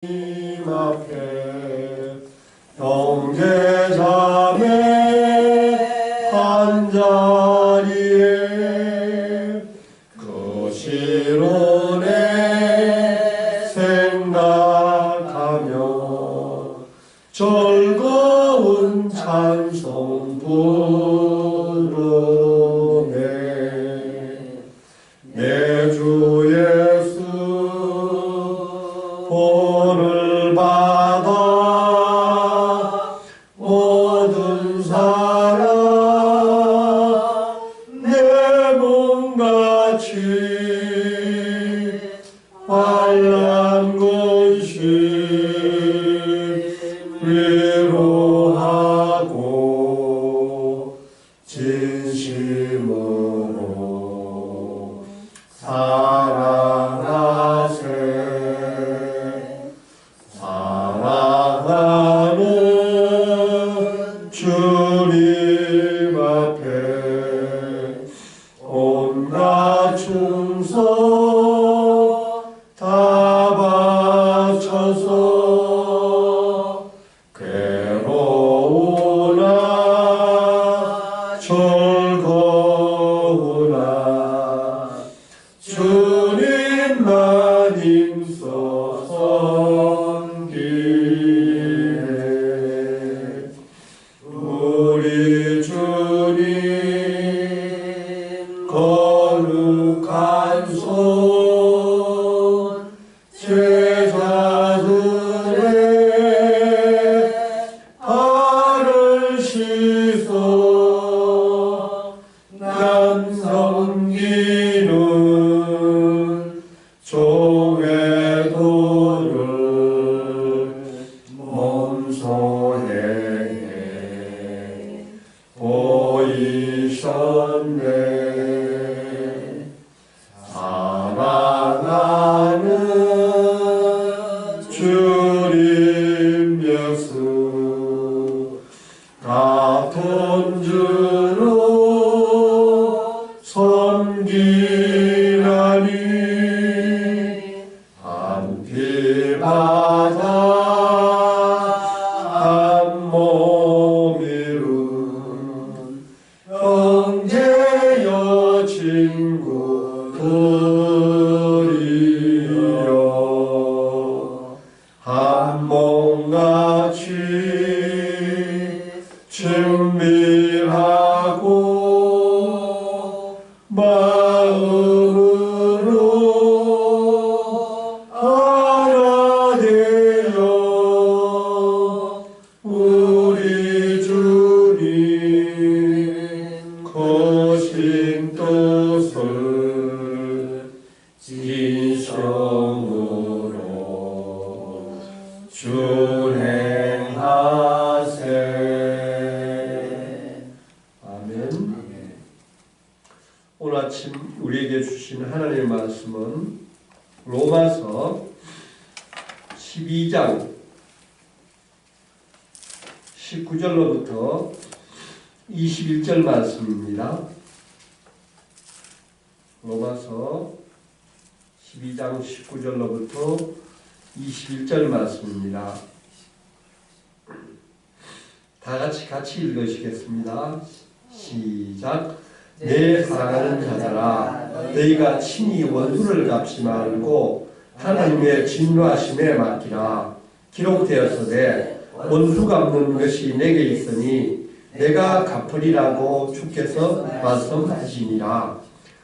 앞에 형제자매 한자리에 그 시론에 생각하며 즐거운 찬송 부르네. 내 주 예수 본을 받아 모든 사람 내 몸같이 환난 근심 위로하고 진심으로 사랑하는 주님 앞에 온갖 충성 다 바쳐서 괴로우나 즐거우나 주님만 힘써 섬기네. 우리 주님 거룩한 손 제자들의 발을 씻어 난 섬기는 종의 도를 몸소에 보이셨네. 사랑하는 주님 예수 같은 주로 섬기라니 한 피 바다 한 몸 이룬 형제여 친구들이여 한 몸같이 친밀하고 마음으로 하나 되어 우리 주님 크신 뜻을 진심으로 준행하세. 아멘. 오늘 아침 우리에게 주신 하나님의 말씀은 로마서 12장 19절로부터 21절 말씀입니다. 로마서 12장 19절로부터 21절 말씀입니다. 다 같이 읽으시겠습니다. 시작. 내 사랑하는 자들아, 너희가 친히 원수를 갚지 말고 하나님의 진노하심에 맡기라. 기록되었으되 원수 갚는 것이 내게 있으니 내가 갚으리라고 주께서 말씀하시니라.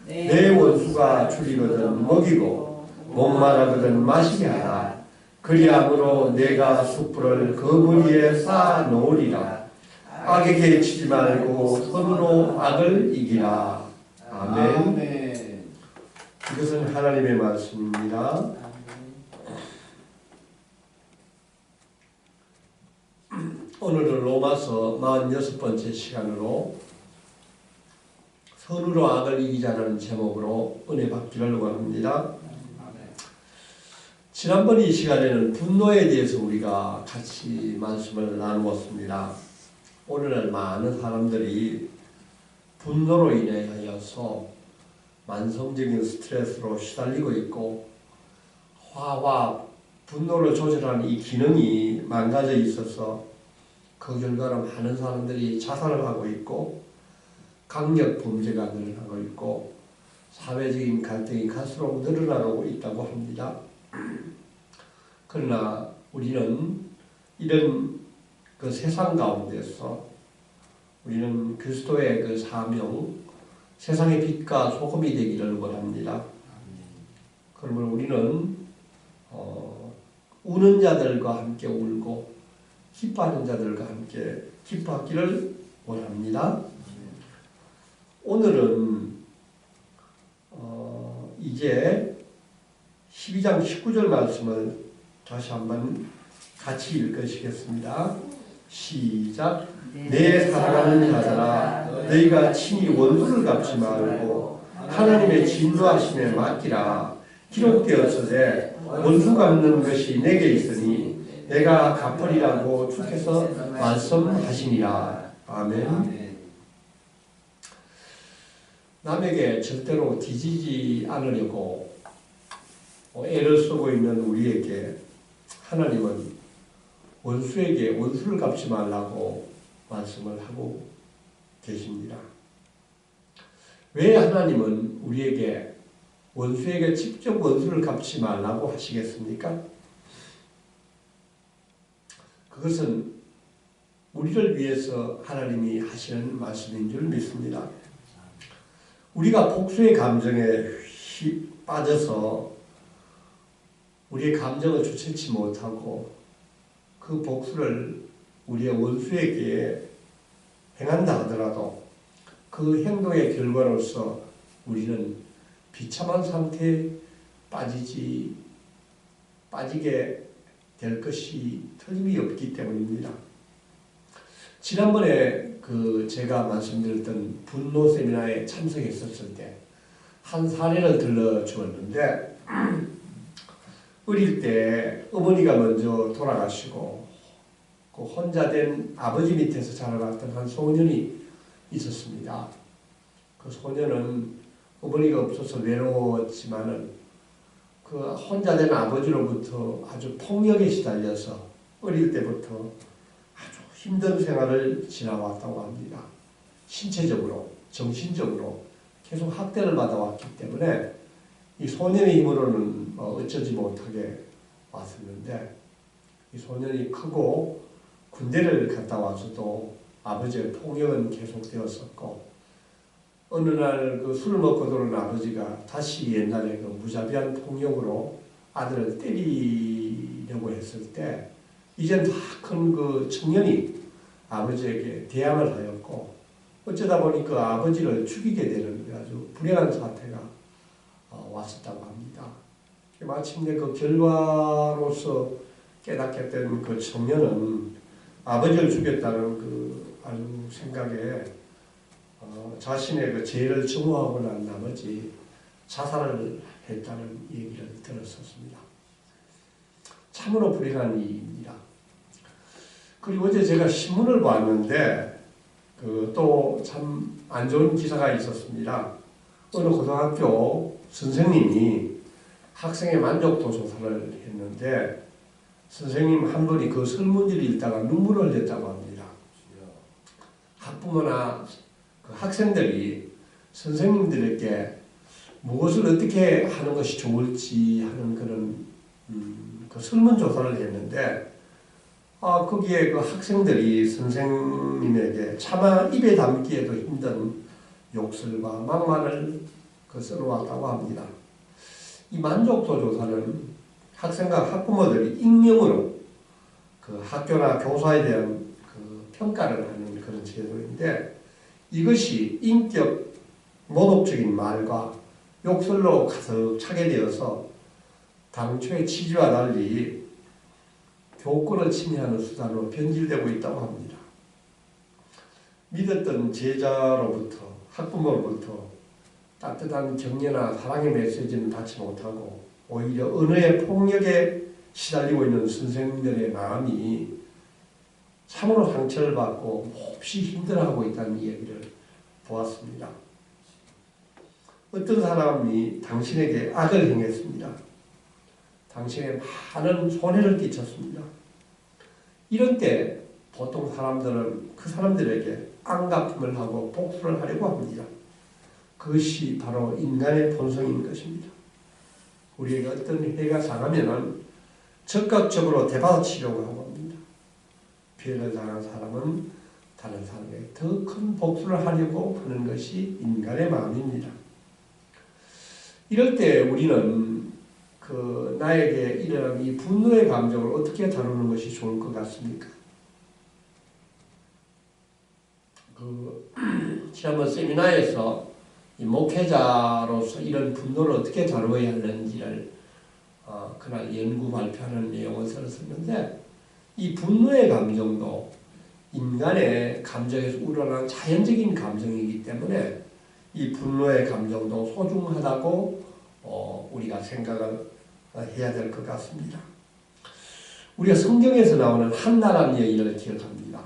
내 원수가 줄이거든 먹이고 목마르거든 마시게 하라. 그리함으로 내가 숯불을 그 무리에 쌓아 놓으리라. 악에게 치지 말고 선으로 악을 이기라. 아멘. 이것은 하나님의 말씀입니다. 오늘은 로마서 46번째 시간으로 선으로 악을 이기자라는 제목으로 은혜 받기를 원합니다. 지난번 이 시간에는 분노에 대해서 우리가 같이 말씀을 나누었습니다. 오늘날 많은 사람들이 분노로 인하여서 만성적인 스트레스로 시달리고 있고 화와 분노를 조절하는 이 기능이 망가져 있어서 그 결과로 많은 사람들이 자살을 하고 있고 강력 범죄가 늘어나고 있고 사회적인 갈등이 갈수록 늘어나고 있다고 합니다. 그러나 우리는 이런 그 세상 가운데서 우리는 그리스도의 그 사명, 세상의 빛과 소금이 되기를 원합니다. 그러면 우리는 우는 자들과 함께 울고 기뻐하는 자들과 함께 기뻐하기를 원합니다. 오늘은 이제 12장 19절 말씀을 다시 한번 같이 읽으시겠습니다. 시작. 내 사랑하는 자들아 너희가 친히 원수를 갚지 말고 하나님의 진노하심에 맡기라. 기록되었으되 원수 갚는 것이 내게 있으니 내가 갚으리라고 주께서 말씀하시니라. 아멘. 남에게 절대로 뒤지지 않으려고 애를 쓰고 있는 우리에게 하나님은 원수에게 원수를 갚지 말라고 말씀을 하고 계십니다. 왜 하나님은 우리에게 원수에게 직접 원수를 갚지 말라고 하시겠습니까? 그것은 우리를 위해서 하나님이 하시는 말씀인 줄 믿습니다. 우리가 복수의 감정에 빠져서 우리의 감정을 주체치 못하고 그 복수를 우리의 원수에게 행한다 하더라도 그 행동의 결과로서 우리는 비참한 상태에 빠지게 될 것이 틀림이 없기 때문입니다. 지난번에 제가 말씀드렸던 분노 세미나에 참석했었을 때 한 사례를 들려주었는데 어릴 때 어머니가 먼저 돌아가시고 그 혼자 된 아버지 밑에서 자라났던 한 소년이 있었습니다. 그 소년은 어머니가 없어서 외로웠지만은 그 혼자 된 아버지로부터 아주 폭력에 시달려서 어릴 때부터 아주 힘든 생활을 지나왔다고 합니다. 신체적으로, 정신적으로 계속 학대를 받아왔기 때문에 이 소년의 힘으로는 어쩌지 못하게 왔었는데 이 소년이 크고 군대를 갔다 와서도 아버지의 폭력은 계속되었었고 어느 날 그 술을 먹고 들어온 아버지가 다시 옛날에 그 무자비한 폭력으로 아들을 때리려고 했을 때 이젠 다 큰 그 청년이 아버지에게 대항을 하였고 어쩌다 보니 그 아버지를 죽이게 되는 아주 불행한 사태가 왔었다고 합니다. 마침내 그 결과로서 깨닫게 된 그 청년은 아버지를 죽였다는 그 아주 생각에 자신의 그 죄를 증오하고 난 나머지 자살을 했다는 얘기를 들었었습니다. 참으로 불행한 일입니다. 그리고 어제 제가 신문을 봤는데 또 참 안 좋은 기사가 있었습니다. 어느 고등학교 선생님이 학생의 만족도 조사를 했는데 선생님 한 분이 그 설문지를 읽다가 눈물을 흘렸다고 합니다. 학부모나 그 학생들이 선생님들에게 무엇을 어떻게 하는 것이 좋을지 하는 그런 그 설문조사를 했는데 거기에 그 학생들이 선생님에게 차마 입에 담기에도 힘든 욕설과 막말을 써놓았다고 합니다. 이 만족도 조사는 학생과 학부모들이 익명으로 그 학교나 교사에 대한 그 평가를 하는 그런 제도인데 이것이 인격 모독적인 말과 욕설로 가득 차게 되어서 당초의 취지와 달리 교권을 침해하는 수단으로 변질되고 있다고 합니다. 믿었던 제자로부터 학부모로부터 따뜻한 격려나 사랑의 메시지는 받지 못하고 오히려 언어의 폭력에 시달리고 있는 선생님들의 마음이 참으로 상처를 받고 몹시 힘들어하고 있다는 얘기를 보았습니다. 어떤 사람이 당신에게 악을 행했습니다. 당신에 많은 손해를 끼쳤습니다. 이런 때 보통 사람들은 그 사람들에게 안갚음을 하고 복수를 하려고 합니다. 그것이 바로 인간의 본성인 것입니다. 우리에게 어떤 해가 당하면 적극적으로 되받아치려고 하고 합니다. 피해를 당한 사람은 다른 사람에게 더 큰 복수를 하려고 하는 것이 인간의 마음입니다. 이럴 때 우리는 나에게 일어난 이 분노의 감정을 어떻게 다루는 것이 좋을 것 같습니까? 지난번 세미나에서 이 목회자로서 이런 분노를 어떻게 다루어야 하는지를 그날 연구 발표하는 내용을 들었었는데, 이 분노의 감정도 인간의 감정에서 우러나는 자연적인 감정이기 때문에 이 분노의 감정도 소중하다고 우리가 생각을 해야 될 것 같습니다. 우리가 성경에서 나오는 한나라는 여인을 기억합니다.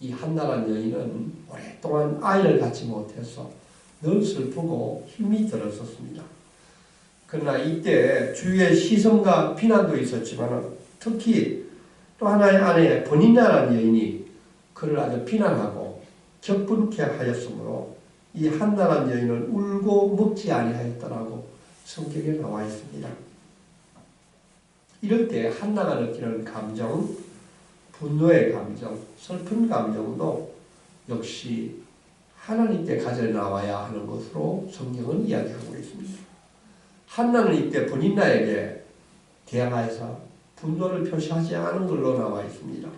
이 한나라는 여인은 오랫동안 아이를 갖지 못해서 늘 슬프고 힘이 들었었습니다. 그러나 이때 주위의 시선과 비난도 있었지만 특히 또 하나의 아내 버니나라는 여인이 그를 아주 비난하고 격분케 하였으므로 이 한나라는 여인은 울고 먹지 아니하였더라고 성경에 나와 있습니다. 이럴 때 한나가 느끼는 감정, 분노의 감정, 슬픈 감정도 역시 하나님께 가져 나와야 하는 것으로 성경은 이야기하고 있습니다. 한나는 이때 버니나에게 대항하여서 분노를 표시하지 않은 걸로 나와 있습니다.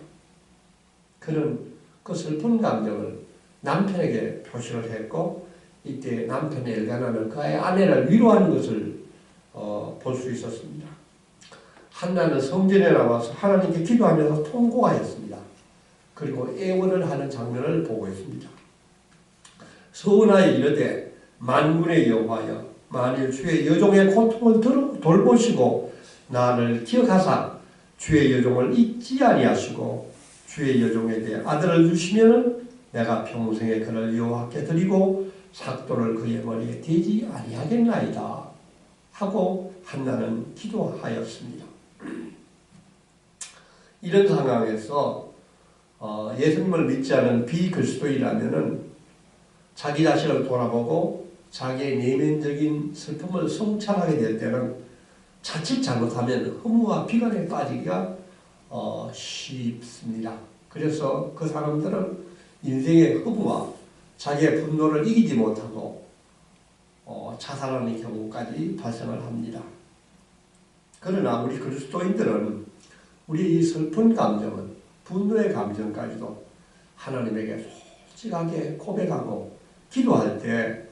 그는 그 슬픈 감정을 남편에게 표시를 했고, 이때 남편 엘가나는 그의 아내를 위로하는 것을 볼 수 있었습니다. 한나는 성전에 나와서 하나님께 기도하면서 통곡하였습니다. 그리고 애원을 하는 장면을 보고 있습니다. 서원하여 이르되 만군의 여호와여, 만일 주의 여종의 고통을 돌보시고 나를 기억하사 주의 여종을 잊지 아니하시고 주의 여종에 대해 아들을 주시면 내가 평생에 그를 여호와께 드리고 삭도를 그의 머리에 대지 아니하겠나이다 하고 한나는 기도하였습니다. 이런 상황에서 예수님을 믿지 않은 비그리스도인이라면은 자기 자신을 돌아보고 자기의 내면적인 슬픔을 성찰하게 될 때는 자칫 잘못하면 허무와 비관에 빠지기가 쉽습니다. 그래서 그 사람들은 인생의 허무와 자기의 분노를 이기지 못하고 자살하는 경우까지 발생을 합니다. 그러나 우리 그리스도인들은 우리의 이 슬픈 감정은, 분노의 감정까지도 하나님에게 솔직하게 고백하고 기도할 때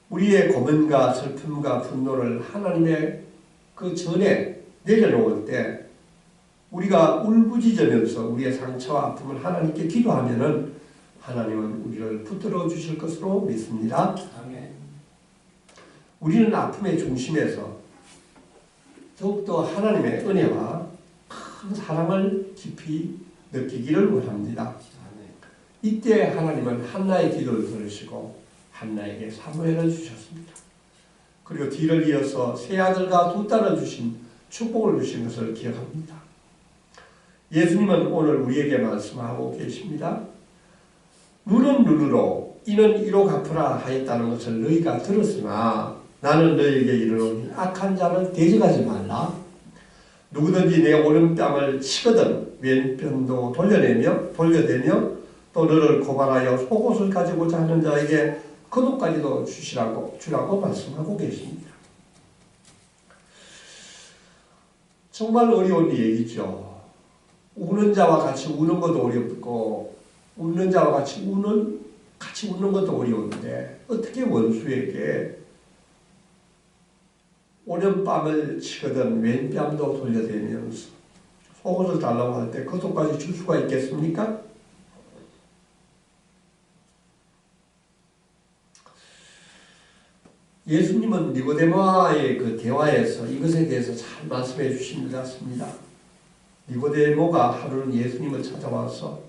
우리의 고민과 슬픔과 분노를 하나님의 그 전에 내려놓을 때 우리가 울부짖으면서 우리의 상처와 아픔을 하나님께 기도하면은 하나님은 우리를 붙들어 주실 것으로 믿습니다. 아멘. 우리는 아픔의 중심에서 더욱더 하나님의 은혜와 큰 사랑을 깊이 느끼기를 원합니다. 이때 하나님은 한나의 기도를 들으시고 한나에게 사무엘을 주셨습니다. 그리고 뒤를 이어서 세 아들과 두 딸을 주신 축복을 주신 것을 기억합니다. 예수님은 오늘 우리에게 말씀하고 계십니다. 눈은 눈으로 이는 이로 갚으라 하였다는 것을 너희가 들었으나 나는 너희에게 이르노니 악한 자를 대적하지 말라. 누구든지 내 오른뺨을 치거든 왼편도 돌려대며 또 너를 고발하여 속옷을 가지고자 하는 자에게 그옷까지도 주라고 말씀하고 계십니다. 정말 어려운 얘기죠. 우는 자와 같이 우는 것도 어렵고 웃는 자와 같이 웃는 것도 어려운데 어떻게 원수에게 오른뺨을 치거든 왼뺨도 돌려대면서 속옷을 달라고 할 때 그것까지 줄 수가 있겠습니까? 예수님은 니고데모와의 그 대화에서 이것에 대해서 잘 말씀해 주신 것 같습니다. 니고데모가 하루는 예수님을 찾아와서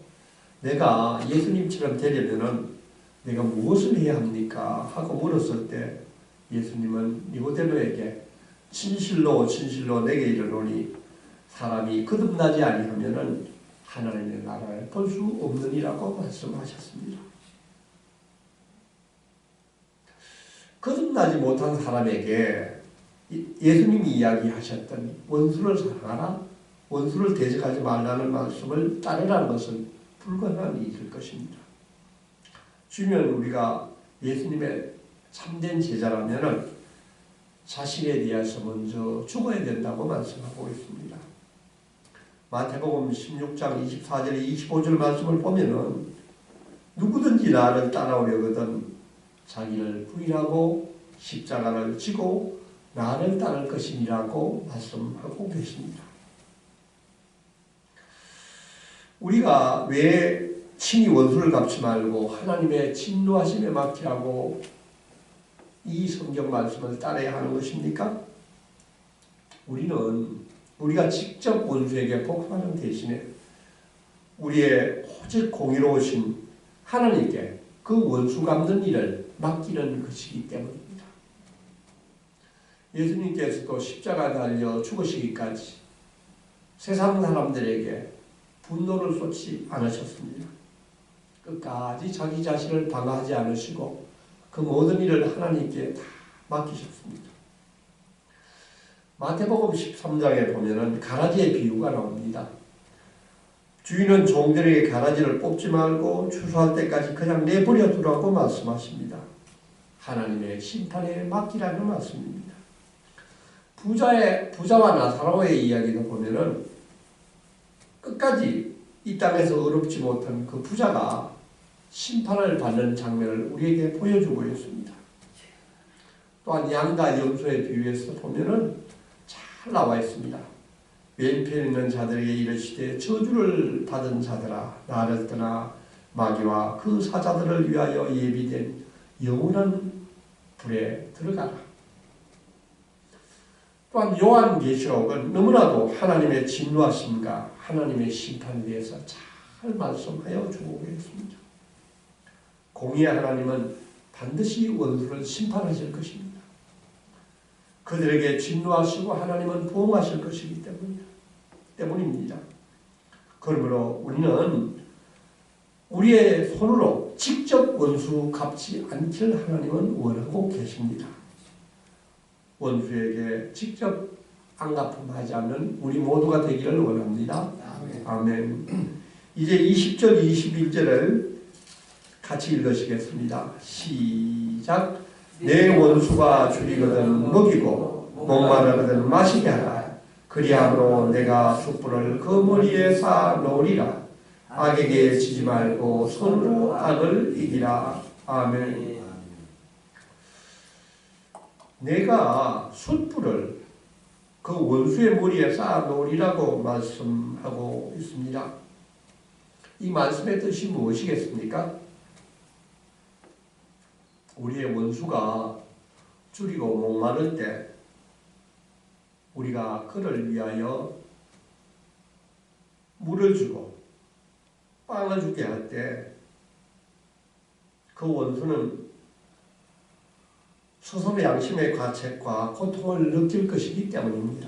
내가 예수님처럼 되려면은 내가 무엇을 해야 합니까? 하고 물었을 때 예수님은 니고데모에게 진실로 진실로 내게 이르노니 사람이 거듭나지 아니하면은 하나님의 나라를 볼 수 없느니라고 말씀하셨습니다. 거듭나지 못한 사람에게 예수님이 이야기하셨던 원수를 사랑하라, 원수를 대적하지 말라는 말씀을 따르라는 것은 불가능한 일일 것입니다. 주면 우리가 예수님의 참된 제자라면 자신에 대해서 먼저 죽어야 된다고 말씀하고 있습니다. 마태복음 16장 24절 25절 말씀을 보면은 누구든지 나를 따라오려거든 자기를 부인하고 십자가를 지고 나를 따를 것이니라고 말씀하고 계십니다. 우리가 왜 친히 원수를 갚지 말고 하나님의 진노하심에 맡기라고 이 성경 말씀을 따라야 하는 것입니까? 우리가 직접 원수에게 복수하는 대신에 우리의 오직 공의로우신 하나님께 그 원수 갚는 일을 맡기는 것이기 때문입니다. 예수님께서도 십자가에 달려 죽으시기까지 세상 사람들에게 분노를 쏟지 않으셨습니다. 끝까지 자기 자신을 방어하지 않으시고 그 모든 일을 하나님께 다 맡기셨습니다. 마태복음 13장에 보면은 가라지의 비유가 나옵니다. 주인은 종들에게 가라지를 뽑지 말고 추수할 때까지 그냥 내버려 두라고 말씀하십니다. 하나님의 심판에 맡기라는 말씀입니다. 부자와 나사로의 이야기도 보면은 끝까지 이 땅에서 어렵지 못한 그 부자가 심판을 받는 장면을 우리에게 보여주고 있습니다. 또한 양과 염소의 비유에서 보면은 잘 나와 있습니다. 왼편에 있는 자들에게 이르시되 저주를 받은 자들아 나를 떠나 마귀와 그 사자들을 위하여 예비된 영원한 불에 들어가라. 또한 요한계시록은 너무나도 하나님의 진노하심과 하나님의 심판에 대해서 잘 말씀하여 주고 계십니다. 공의의 하나님은 반드시 원수를 심판하실 것입니다. 그들에게 진노하시고 하나님은 보응하실 것이기 때문입니다. 그러므로 우리는 우리의 손으로 직접 원수 갚지 않길 하나님은 원하고 계십니다. 원수에게 직접 안갚음하지 않는 우리 모두가 되기를 원합니다. 아멘. 이제 20절 21절을 같이 읽으시겠습니다. 시작. 내 원수가 줄이거든 먹이고 목마르거든 마시게 하라. 그리함으로 내가 숯불을 그 머리에 쌓아 놓으리라. 악에게 지지 말고 손으로 악을 이기라. 아멘. 내가 숯불을 그 원수의 머리에 쌓아 놓으리라고 말씀하고 있습니다. 이 말씀의 뜻이 무엇이겠습니까? 우리의 원수가 줄이고 목마를 때 우리가 그를 위하여 물을 주고 빵을 주게 할 때 그 원수는 스스로 양심의 가책과 고통을 느낄 것이기 때문입니다.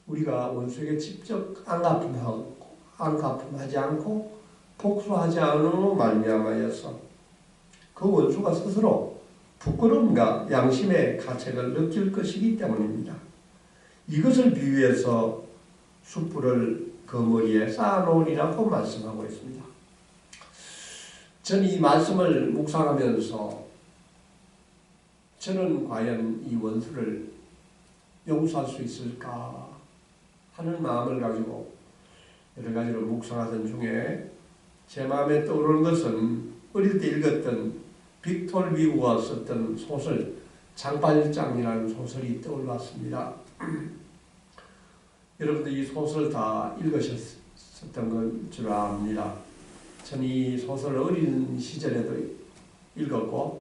우리가 원수에게 직접 안갚음하지 않고 복수하지 않음으로 말미암아서 그 원수가 스스로 부끄러움과 양심의 가책을 느낄 것이기 때문입니다. 이것을 비유해서 숯불을 그 머리에 쌓아놓으리라고 말씀하고 있습니다. 저는 이 말씀을 묵상하면서 저는 과연 이 원수를 용서할 수 있을까 하는 마음을 가지고 여러 가지로 묵상하던 중에 제 마음에 떠오르는 것은 어릴 때 읽었던 빅토르 위고가 썼던 소설 장발장이라는 소설이 떠올랐습니다. 여러분들 이 소설 다 읽으셨던 건 줄 압니다. 저는 이 소설을 어린 시절에도 읽었고